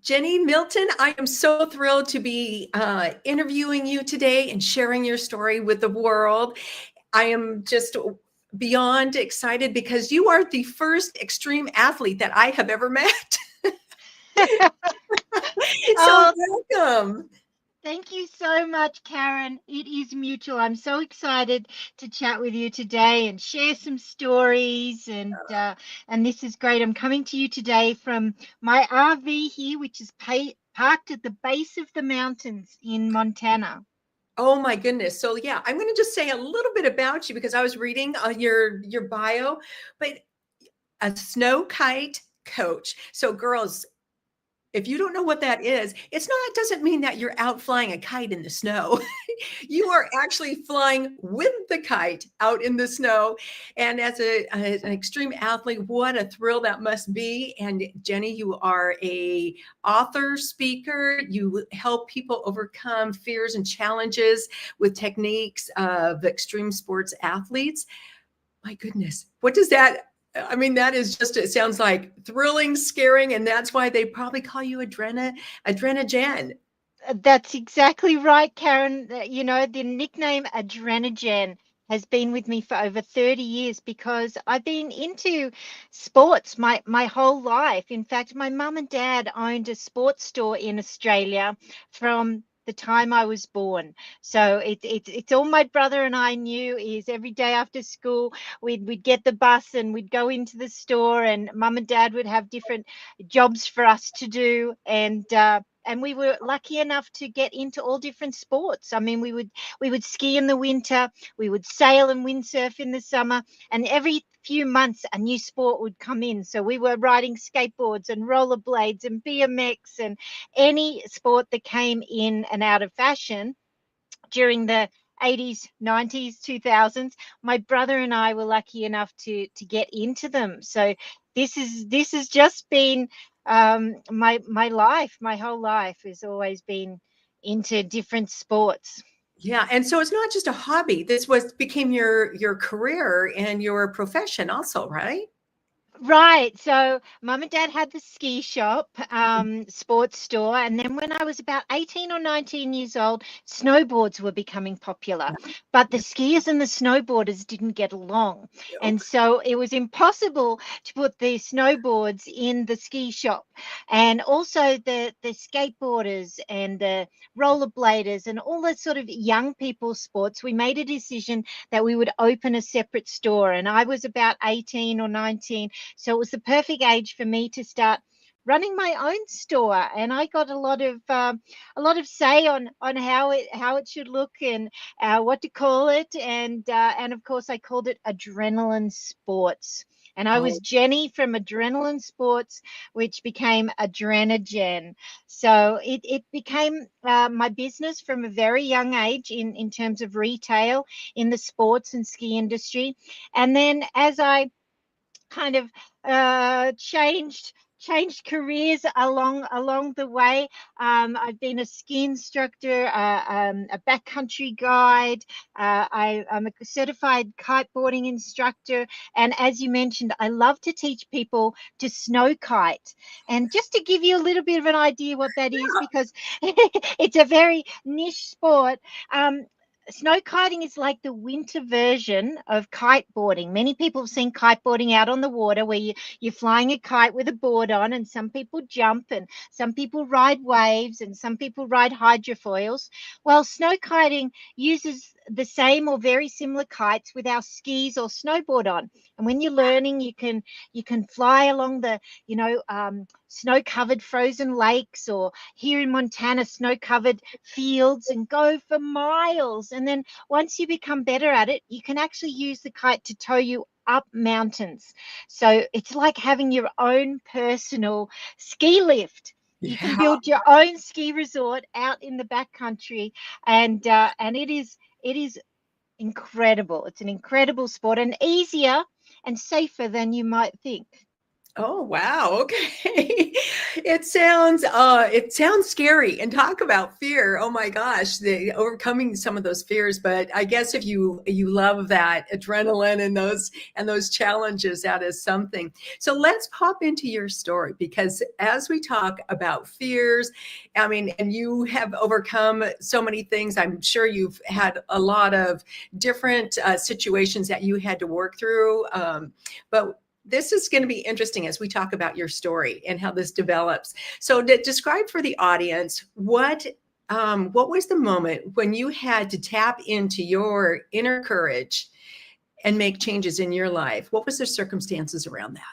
Jennie Milton, I am so thrilled to be interviewing you today and sharing your story with the world. I am just beyond excited because you are the first extreme athlete that I have ever met. So Oh, welcome. thank you so much, Karen. It is mutual. I'm so excited to chat with you today and share some stories. And this is great. I'm coming to you today from my RV here, which is parked at the base of the mountains in Montana. Oh my goodness. So yeah, I'm going to just say a little bit about you because I was reading your bio, but a snow kite coach. So girls, if you don't know what that is, it doesn't mean that you're out flying a kite in the snow. You are actually flying with the kite out in the snow. And as an extreme athlete, what a thrill that must be. And Jennie, you are a author, speaker. You help people overcome fears and challenges with techniques of extreme sports athletes. My goodness, what does that I mean, that is just, it sounds like thrilling, scaring, and that's why they probably call you AdrenaJen. That's exactly right, Karen. The nickname AdrenaJen has been with me for over 30 years because I've been into sports my whole life. In fact, my mum and dad owned a sports store in Australia from the time I was born. So it's all my brother and I knew is every day after school we'd get the bus and we'd go into the store, and mum and dad would have different jobs for us to do, and we were lucky enough to get into all different sports. I mean, we would ski in the winter, we would sail and windsurf in the summer, and every few months a new sport would come in. So we were riding skateboards and rollerblades and BMX and any sport that came in and out of fashion during the 80s, 90s, 2000s. My brother and I were lucky enough to get into them. So this has just been my life. My whole life has always been into different sports. Yeah, and so it's not just a hobby. This was became your career and your profession also, right? Right. So mum and dad had the ski shop, sports store. And then when I was about 18 or 19 years old, snowboards were becoming popular. But the skiers and the snowboarders didn't get along. Oh, And so it was impossible to put the snowboards in the ski shop. And also the skateboarders and the rollerbladers and all the sort of young people sports, we made a decision that we would open a separate store. And I was about 18 or 19, so it was the perfect age for me to start running my own store, and I got a lot of say on how it should look and what to call it, and of course I called it Adrenaline Sports. And I was oh, Jennie from Adrenaline Sports, which became AdrenaJen. So it became my business from a very young age in terms of retail in the sports and ski industry. And then as I kind of changed careers along the way. I've been a ski instructor, a backcountry guide. I'm a certified kiteboarding instructor, and as you mentioned, I love to teach people to snow kite. And just to give you a little bit of an idea what that is, because it's a very niche sport. Snow kiting is like the winter version of kiteboarding. Many people have seen kiteboarding out on the water where you're flying a kite with a board on, and some people jump, and some people ride waves, and some people ride hydrofoils. Well, snow kiting uses the same or very similar kites with our skis or snowboard on. And when you're learning, you can fly along the snow covered frozen lakes, or here in Montana, snow covered fields, and go for miles. And then once you become better at it, you can actually use the kite to tow you up mountains. So it's like having your own personal ski lift. You can yeah. build your own ski resort out in the backcountry, and it is incredible. It's an incredible sport, and easier and safer than you might think. Oh, wow. Okay. It sounds scary, and talk about fear. Oh my gosh, the overcoming some of those fears. But I guess if you love that adrenaline and those challenges, that is something. So let's pop into your story, because as we talk about fears, I mean, and you have overcome so many things. I'm sure you've had a lot of different situations that you had to work through. But this is going to be interesting as we talk about your story and how this develops. So, describe for the audience what was the moment when you had to tap into your inner courage and make changes in your life? What was the circumstances around that?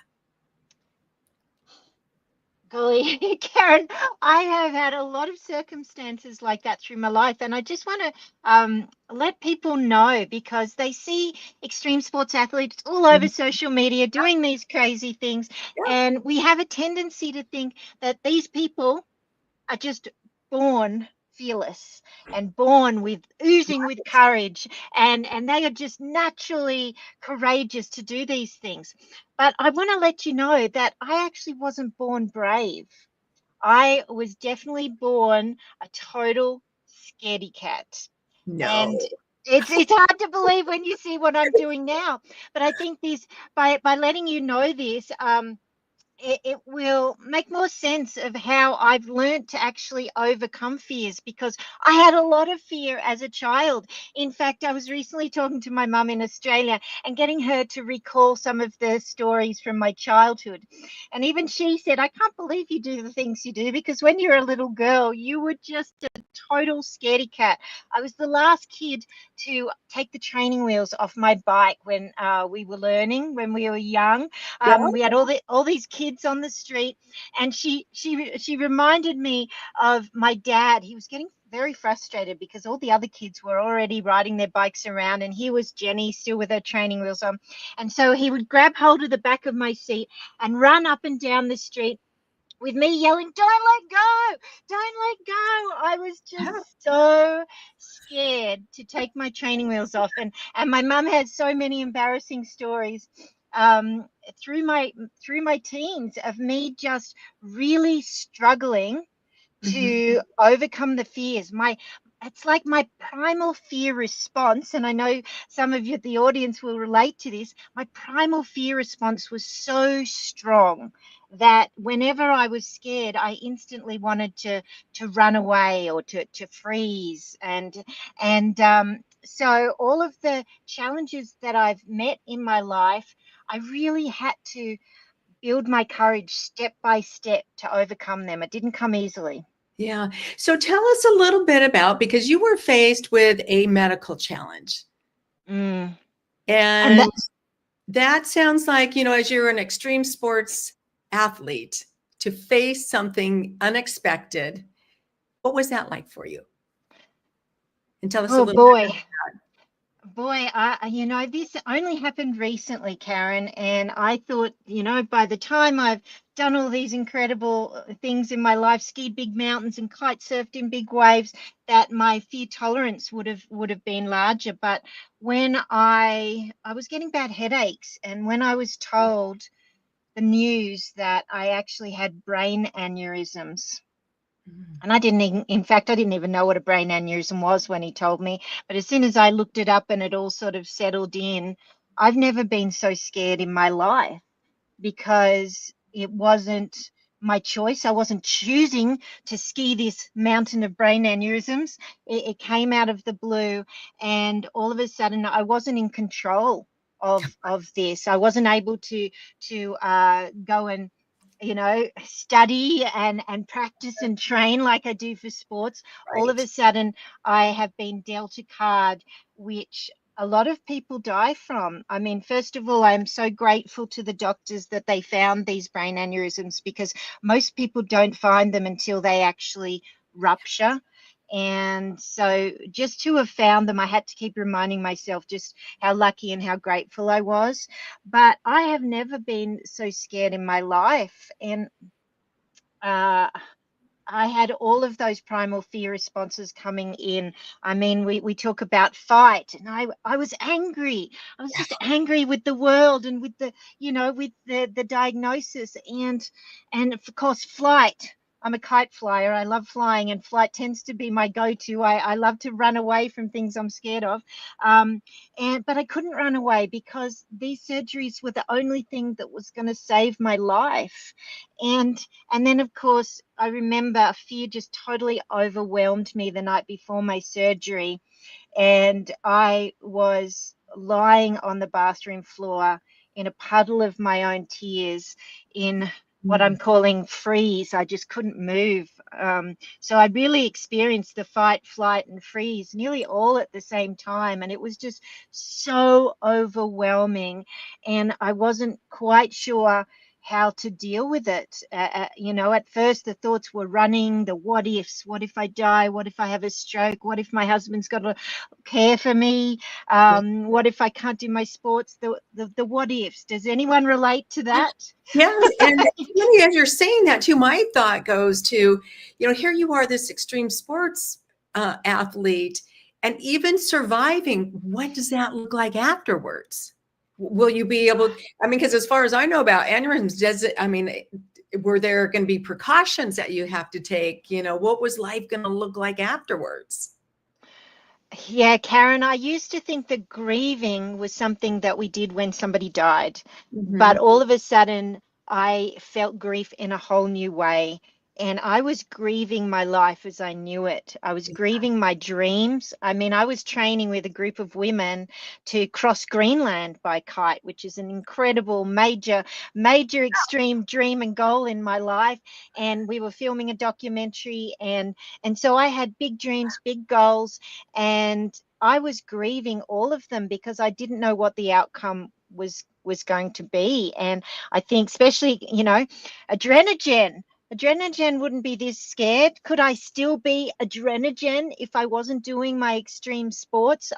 Golly, Karen, I have had a lot of circumstances like that through my life, and I just want to let people know, because they see extreme sports athletes all over Mhm. social media doing these crazy things, Yeah. and we have a tendency to think that these people are just born fearless and born with oozing with courage, and they are just naturally courageous to do these things. But I want to let you know that I actually wasn't born brave. I was definitely born a total scaredy cat. And No. it's hard to believe when you see what I'm doing now. But I think this, by letting you know this, it will make more sense of how I've learned to actually overcome fears, because I had a lot of fear as a child. In fact, I was recently talking to my mum in Australia and getting her to recall some of the stories from my childhood. And even she said, I can't believe you do the things you do, because when you were a little girl, you were just a total scaredy cat. I was the last kid to take the training wheels off my bike when we were learning, when we were young. Yeah. We had all these kids on the street, and she reminded me of my dad. He was getting very frustrated because all the other kids were already riding their bikes around, and here was Jenny still with her training wheels on. And so he would grab hold of the back of my seat and run up and down the street with me yelling, "Don't let go! Don't let go!" I was just so scared to take my training wheels off. And my mum had so many embarrassing stories um, through my teens of me just really struggling Mhm. to overcome the fears. It's like my primal fear response, and I know some of you, the audience, will relate to this. My primal fear response was so strong that whenever I was scared, I instantly wanted to run away or to freeze. And so all of the challenges that I've met in my life, I really had to build my courage step by step to overcome them. It didn't come easily. Yeah. So tell us a little bit about, because you were faced with a medical challenge. Mm. And And that sounds like, as you're an extreme sports athlete, to face something unexpected. What was that like for you? And tell us a oh little bit boy, about this only happened recently, Karen, and I thought, by the time I've done all these incredible things in my life, skied big mountains and kite surfed in big waves, that my fear tolerance would have been larger. But when I was getting bad headaches, and when I was told the news that I actually had brain aneurysms. that. And I didn't even, in fact, I didn't even know what a brain aneurysm was when he told me. But as soon as I looked it up and it all sort of settled in, I've never been so scared in my life, because it wasn't my choice. I wasn't choosing to ski this mountain of brain aneurysms. It came out of the blue, and all of a sudden, I wasn't in control of this. I wasn't able to go and study and practice and train like I do for sports. All of Right. a sudden, I have been dealt a card which a lot of people die from. I mean, first of all, I'm so grateful to the doctors that they found these brain aneurysms, because most people don't find them until they actually rupture. And so just to have found them, I had to keep reminding myself just how lucky and how grateful I was. But I have never been so scared in my life. And uh, I had all of those primal fear responses coming in. I mean, we talk about fight, and I was angry. I was just angry with the world and with the, with the diagnosis, and of course flight. I'm a kite flyer. I love flying, and flight tends to be my go-to. I love to run away from things I'm scared of. But I couldn't run away because these surgeries were the only thing that was going to save my life. And then, of course, I remember fear just totally overwhelmed me the night before my surgery. And I was lying on the bathroom floor in a puddle of my own tears, in what I'm calling freeze. I just couldn't move. So I really experienced the fight, flight, and freeze nearly all at the same time. And it was just so overwhelming. And I wasn't quite sure how to deal with it. At first the thoughts were running, the what ifs. What if I die? What if I have a stroke? What if my husband's got to care for me? What if I can't do my sports? The what ifs. Does anyone relate to that? Yes, and it's funny as you're saying that too, my thought goes to, here you are, this extreme sports athlete, and even surviving. What does that look like afterwards? Will you be able? I mean, because as far as I know about aneurysms, were there going to be precautions that you have to take? What was life going to look like afterwards? Yeah, Karen, I used to think that grieving was something that we did when somebody died. But all of a sudden, I felt grief in a whole new way. And I was grieving my life as I knew it. I was grieving my dreams. I mean, I was training with a group of women to cross Greenland by kite, which is an incredible, major, major extreme dream and goal in my life. And we were filming a documentary. And so I had big dreams, big goals. And I was grieving all of them because I didn't know what the outcome was going to be. And I think especially, AdrenaJen wouldn't be this scared. Could I still be AdrenaJen if I wasn't doing my extreme sports?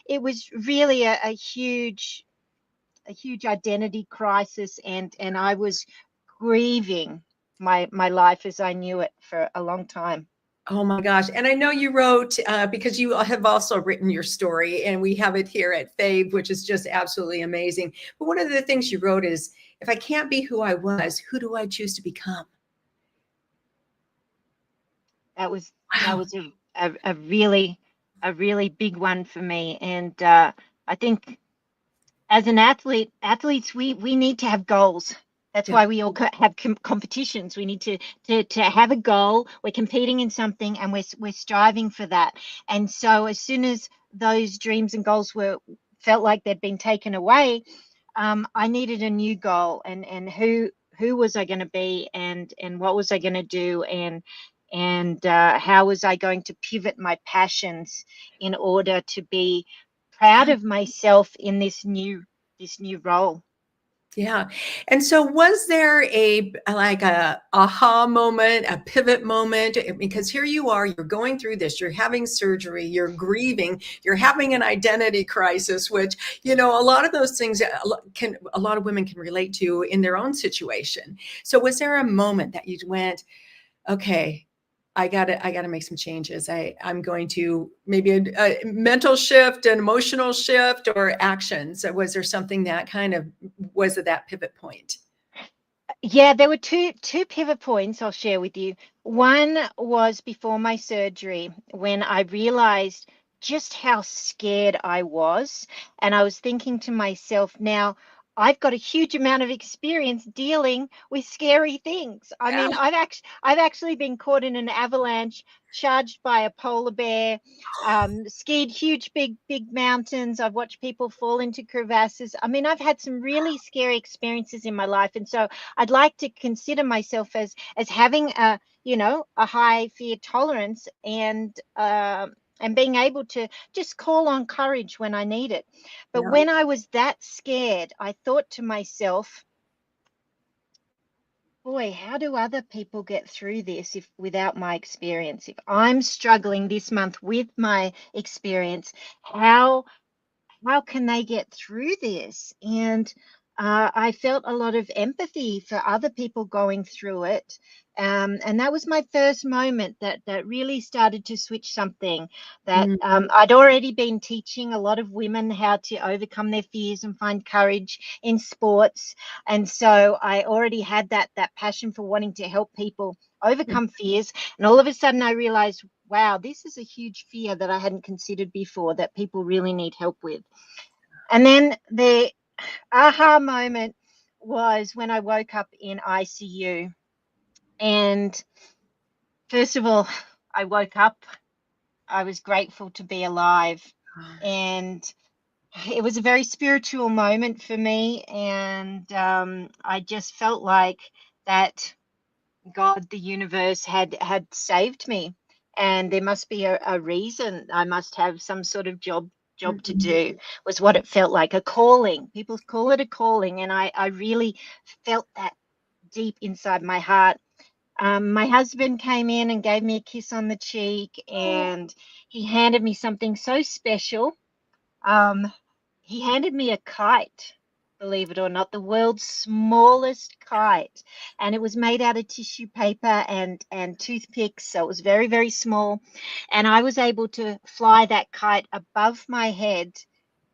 It was really a huge identity crisis, and I was grieving my life as I knew it for a long time. Oh my gosh. And I know you wrote, because you have also written your story, and we have it here at Fave, which is just absolutely amazing. But one of the things you wrote is, if I can't be who I was, who do I choose to become? That was Wow. a really big one for me. And I think as an athletes, we need to have goals. That's Yeah. why we all have competitions. We need to have a goal. We're competing in something, and we're striving for that. And so as soon as those dreams and goals felt like they'd been taken away, I needed a new goal. And who was I going to be, and what was I going to do, and how was I going to pivot my passions in order to be proud of myself in this new role. Yeah. And so was there a aha moment, a pivot moment? Because here you are, you're going through this, you're having surgery, you're grieving, you're having an identity crisis, which, a lot of those things a lot of women can relate to in their own situation. So was there a moment that you went, okay, I gotta make some changes. I'm going to maybe a mental shift, an emotional shift, or action. So was there something that kind of was at that pivot point? Yeah, there were two pivot points I'll share with you. One was before my surgery, when I realized just how scared I was. And I was thinking to myself, now I've got a huge amount of experience dealing with scary things. I Yeah. mean, I've actually been caught in an avalanche, charged by a polar bear, skied huge big mountains. I've watched people fall into crevasses. I mean, I've had some really scary experiences in my life. And so I'd like to consider myself as having a high fear tolerance, and being able to just call on courage when I need it. But Yeah. when I was that scared, I thought to myself, boy, how do other people get through this if without my experience? If I'm struggling this month with my experience, how can they get through this? And I felt a lot of empathy for other people going through it. And that was my first moment that really started to switch something. That Mm. I'd already been teaching a lot of women how to overcome their fears and find courage in sports. And so I already had that passion for wanting to help people overcome fears. And all of a sudden I realized, wow, this is a huge fear that I hadn't considered before that people really need help with. And then the aha moment was when I woke up in ICU. And first of all, I woke up, I was grateful to be alive. And it was a very spiritual moment for me. And I just felt like that God, the universe had saved me. And there must be a reason. I must have some sort of job to do, was what it felt like, a calling. People call it a calling. And I really felt that deep inside my heart. My husband came in and gave me a kiss on the cheek, and he handed me something so special. Um, he handed me a kite, believe it or not, the world's smallest kite. And it was made out of tissue paper and toothpicks. So it was very, very small. And I was able to fly that kite above my head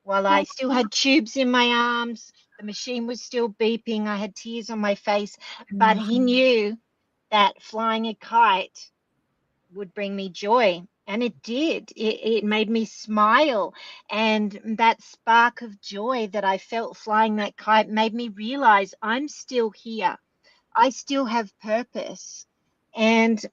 while I still had tubes in my arms. The machine was still beeping. I had tears on my face. But he knew that flying a kite would bring me joy. And it did. It made me smile. And that spark of joy that I felt flying that kite made me realize I'm still here. I still have purpose. And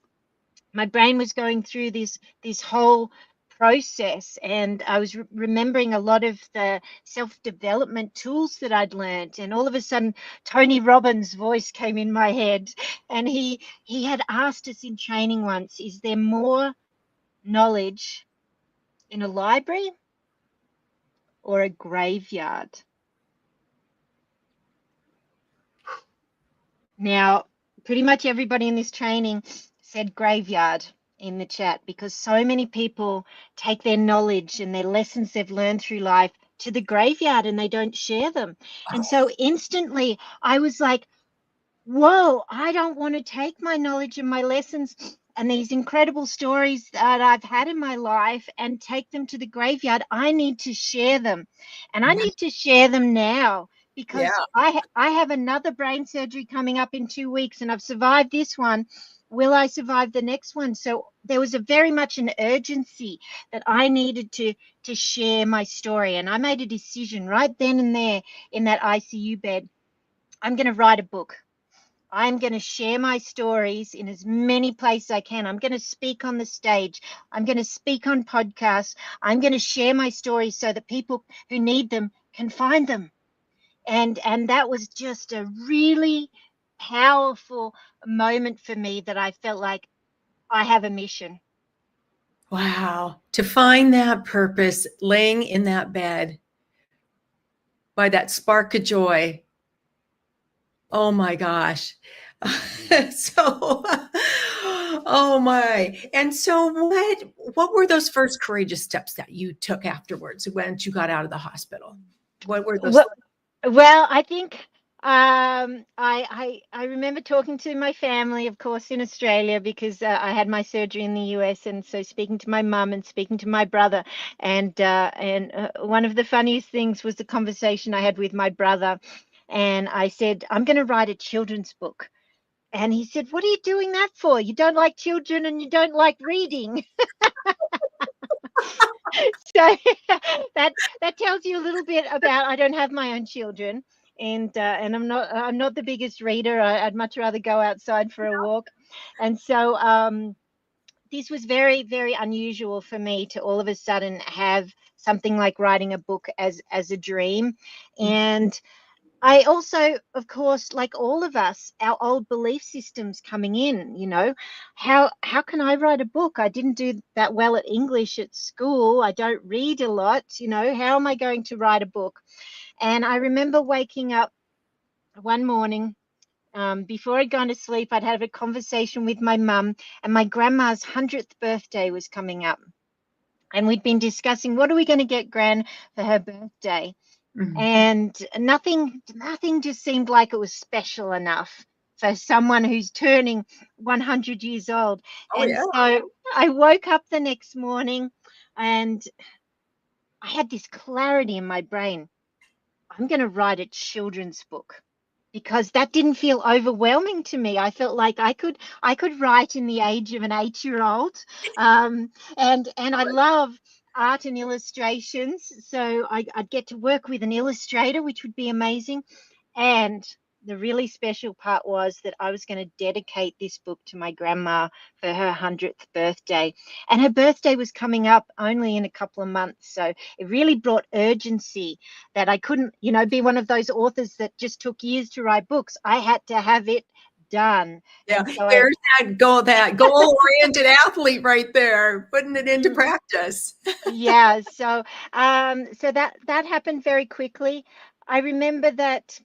my brain was going through this whole process, and I was remembering a lot of the self-development tools that I'd learned. And all of a sudden Tony Robbins' voice came in my head, and he had asked us in training once, is there more knowledge in a library or a graveyard? Now, pretty much everybody in this training said graveyard in the chat, because so many people take their knowledge and their lessons they've learned through life to the graveyard and they don't share them. And so instantly I was like, whoa, I don't want to take my knowledge and my lessons and these incredible stories that I've had in my life and take them to the graveyard. I need to share them, and I need to share them now, because I have another brain surgery coming up in 2 weeks, and I've survived this one. Will I survive the next one? So there was a very much an urgency that I needed to share my story. And I made a decision right then and there in that ICU bed. I'm going to write a book. I'm going to share my stories in as many places I can. I'm going to speak on the stage. I'm going to speak on podcasts. I'm going to share my stories so that people who need them can find them. And that was just a really powerful moment for me, that I felt like I have a mission. Wow. To find that purpose laying in that bed by that spark of joy. Oh my gosh. So, oh my. And so what were those first courageous steps that you took afterwards when you got out of the hospital? What were those? Well, I think I remember talking to my family, of course, in Australia, because I had my surgery in the US, and so speaking to my mum and speaking to my brother, and one of the funniest things was the conversation I had with my brother, and I said, I'm going to write a children's book. And he said, what are you doing that for? You don't like children and you don't like reading. So that tells you a little bit about, I don't have my own children, and I'm not the biggest reader. I'd much rather go outside for a walk. And so this was very, very unusual for me to all of a sudden have something like writing a book as a dream. And I also, of course, like all of us, our old belief systems coming in, how can I write a book? I didn't do that well at English at school. I don't read a lot, how am I going to write a book? And I remember waking up one morning, before I'd gone to sleep, I'd had a conversation with my mum, and my grandma's 100th birthday was coming up. And we'd been discussing, what are we going to get Gran for her birthday? Mhm. and nothing just seemed like it was special enough for someone who's turning 100 years old. Oh, And yeah. so I woke up the next morning and I had this clarity in my brain. I'm going to write a children's book, because that didn't feel overwhelming to me. I felt like I could write in the age of an 8-year-old, and I love art and illustrations, so I'd get to work with an illustrator, which would be amazing. And the really special part was that I was going to dedicate this book to my grandma for her 100th birthday. And her birthday was coming up only in a couple of months. So it really brought urgency that I couldn't, be one of those authors that just took years to write books. I had to have it done. Yeah, And so I, there's that goal-oriented athlete right there, putting it into practice. yeah, so that happened very quickly. I remember that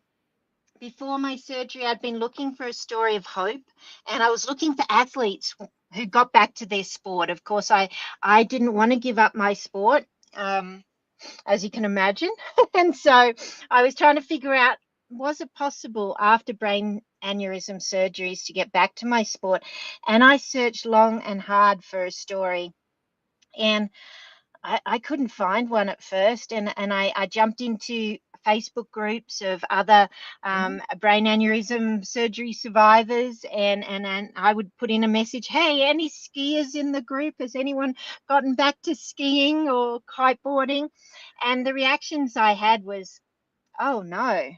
before my surgery, I'd been looking for a story of hope, and I was looking for athletes who got back to their sport. Of course, I didn't want to give up my sport, as you can imagine. And so I was trying to figure out, was it possible after brain aneurysm surgeries to get back to my sport? And I searched long and hard for a story, and I couldn't find one at first, and I jumped into Facebook groups of other brain aneurysm surgery survivors, and I would put in a message, hey, any skiers in the group? Has anyone gotten back to skiing or kiteboarding? And the reactions I had was, oh no,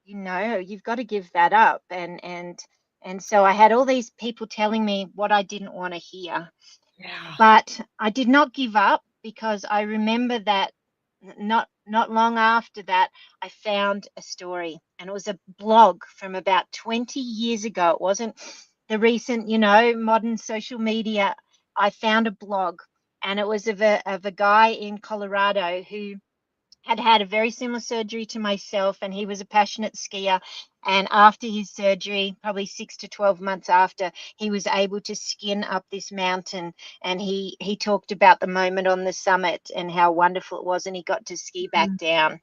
you've got to give that up. And so I had all these people telling me what I didn't want to hear. Yeah. But I did not give up, because I remember that not long after that, I found a story, and it was a blog from about 20 years ago. It wasn't the recent, modern social media. I found a blog, and it was of a guy in Colorado who had a very similar surgery to myself, and he was a passionate skier. And after his surgery, probably 6 to 12 months after, he was able to skin up this mountain. And he talked about the moment on the summit and how wonderful it was, and he got to ski back Mhm. down.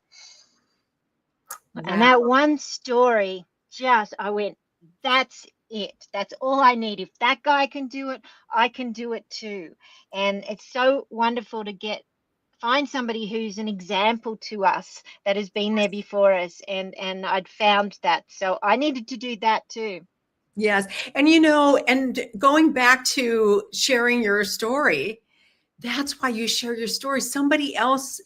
And Wow. that one story, I went, that's it. That's all I need. If that guy can do it, I can do it too. And it's so wonderful to find somebody who's an example to us, that has been there before us, and I'd found that, so I needed to do that too. Yes. And and going back to sharing your story, that's why you share your story. Somebody else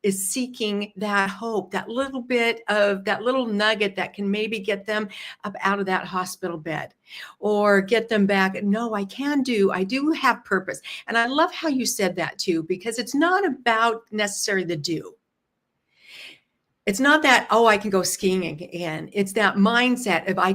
is seeking that hope, that little bit of that little nugget that can maybe get them up out of that hospital bed or get them back. No, I do have purpose. And I love how you said that too, because it's not about necessarily the do. It's not that, oh, I can go skiing again. It's that mindset of I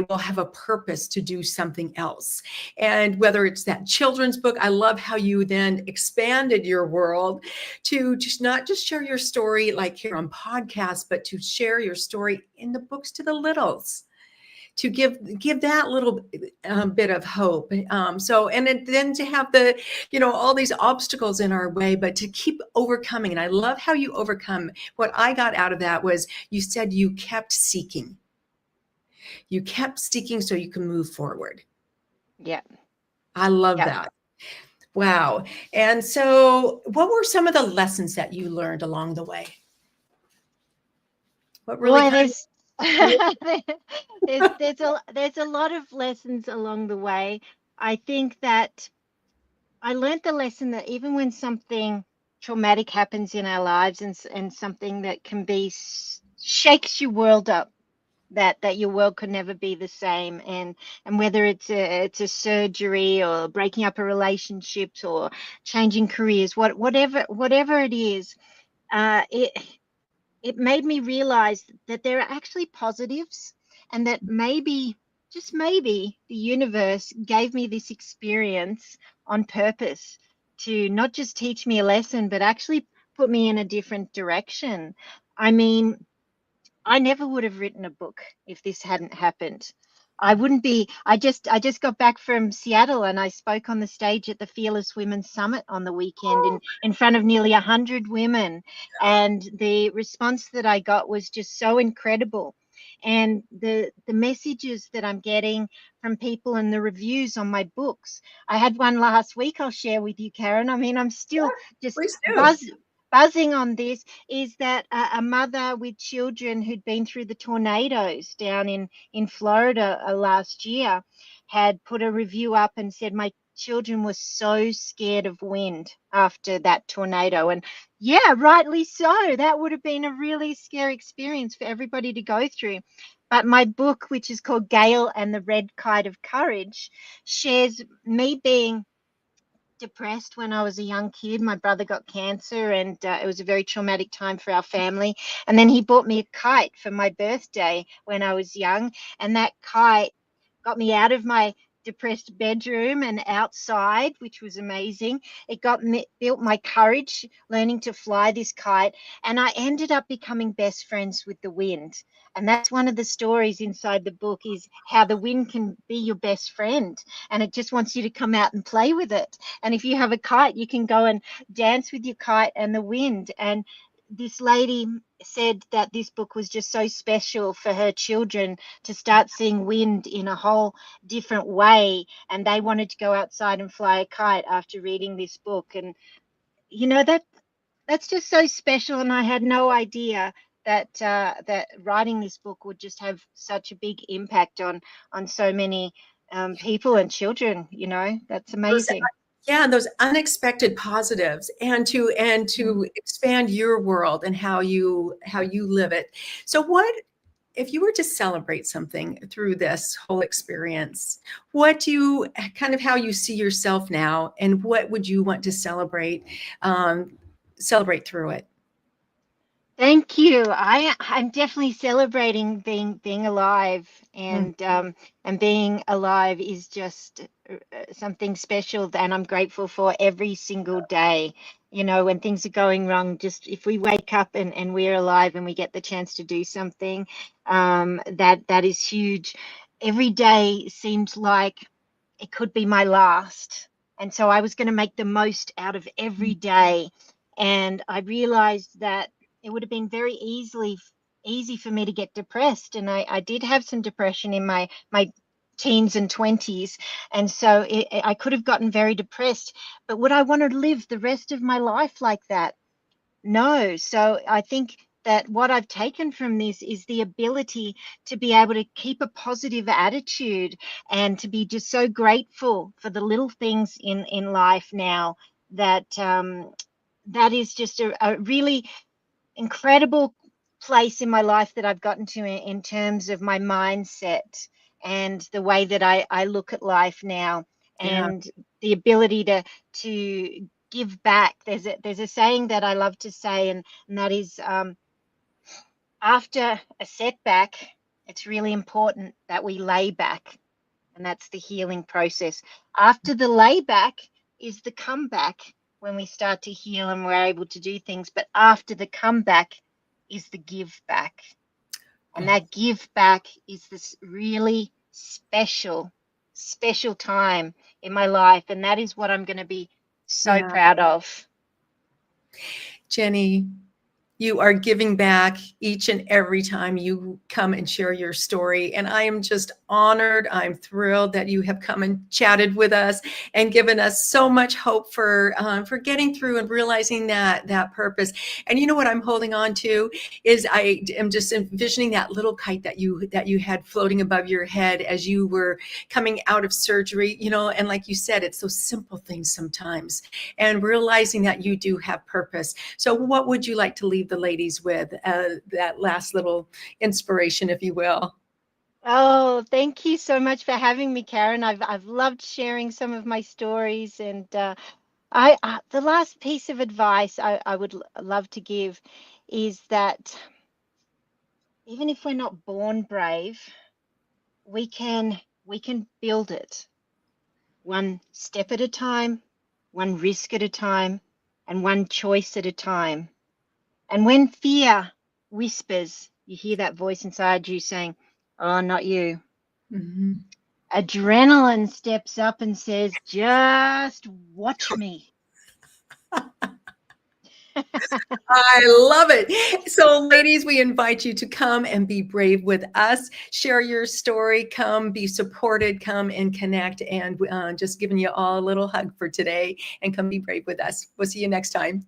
will have a purpose to do something else. And whether it's that children's book, I love how you then expanded your world to just not just share your story like here on podcasts, but to share your story in the books to the littles, to give that little bit of hope. Then to have all these obstacles in our way, but to keep overcoming. And I love how you overcome. What I got out of that was you said you kept seeking. You kept seeking so you can move forward. Yeah. I love Yeah. that. Wow. And so what were some of the lessons that you learned along the way? What really Boy, kind there's of, there's a lot of lessons along the way. I think that I learned the lesson that even when something traumatic happens in our lives, and something that can be shakes your world up, that your world could never be the same. And whether it's a surgery, or breaking up a relationships, or changing careers, whatever it is, it made me realize that there are actually positives, and that maybe, just maybe, the universe gave me this experience on purpose, to not just teach me a lesson, but actually put me in a different direction. I mean, I never would have written a book if this hadn't happened. I wouldn't be. I just got back from Seattle and I spoke on the stage at the Fearless Women's Summit on the weekend Oh, in front of nearly 100 women, and the response that I got was just so incredible. And the messages that I'm getting from people and the reviews on my books. I had one last week I'll share with you, Karen. I mean, I'm still just please do. buzzing on this, is that a mother with children who'd been through the tornadoes down in Florida last year had put a review up and said, my children were so scared of wind after that tornado. And yeah, rightly so. That would have been a really scary experience for everybody to go through. But my book, which is called Gale and the Red Kite of Courage, shares me being depressed when I was a young kid. My brother got cancer, and it was a very traumatic time for our family. And then he bought me a kite for my birthday when I was young, and that kite got me out of my depressed bedroom and outside, which was amazing. It got me, built my courage learning to fly this kite, and I ended up becoming best friends with the wind. And that's one of the stories inside the book, is how the wind can be your best friend, and it just wants you to come out and play with it. And if you have a kite, you can go and dance with your kite and the wind. And this lady said that this book was just so special for her children to start seeing wind in a whole different way. And they wanted to go outside and fly a kite after reading this book. And, you know, that's just so special. And I had no idea that that writing this book would just have such a big impact on so many people and children. You know, that's Those, amazing. yeah, and those unexpected positives, and to expand your world and how you live it. So what if you were to celebrate something through this whole experience? What do you kind of how you see yourself now, and what would you want to celebrate through it? Thank you. I'm definitely celebrating being alive, Mm, and being alive is just something special, and I'm grateful for every single day. You know, when things are going wrong, just if we wake up and we're alive and we get the chance to do something, that is huge. Every day seems like it could be my last, and so I was going to make the most out of every day. And I realized that it would have been very easy for me to get depressed, and I did have some depression in my teens and 20s, and so I could have gotten very depressed. But would I want to live the rest of my life like that? No. So I think that what I've taken from this is the ability to be able to keep a positive attitude, and to be just so grateful for the little things in life now, that that is just a really incredible place in my life that I've gotten to in terms of my mindset and the way that I look at life now, yeah, and the ability to give back. There's a saying that I love to say, and that is, after a setback, it's really important that we lay back, and that's the healing process. After the layback is the comeback, when we start to heal and we're able to do things. But after the comeback is the give back. And oh, that give back is this really special time in my life. And that is what I'm going to be so yeah. proud of. Jennie, you are giving back each and every time you come and share your story. And I am just honored. I'm thrilled that you have come and chatted with us and given us so much hope for getting through and realizing that purpose. And you know what I'm holding on to is I am just envisioning that little kite that you had floating above your head as you were coming out of surgery, and like you said, it's those simple things sometimes, and realizing that you do have purpose. So what would you like to leave the ladies with, that last little inspiration, if you will? Oh, thank you so much for having me, Karen. I've loved sharing some of my stories, and the last piece of advice I would love to give is that even if we're not born brave, we can build it, one step at a time, one risk at a time, and one choice at a time. And when fear whispers, you hear that voice inside you saying, "Oh, not you." Mhm. Adrenaline steps up and says, just watch me. I love it. So, ladies, we invite you to come and be brave with us. Share your story. Come be supported. Come and connect. And just giving you all a little hug for today. And come be brave with us. We'll see you next time.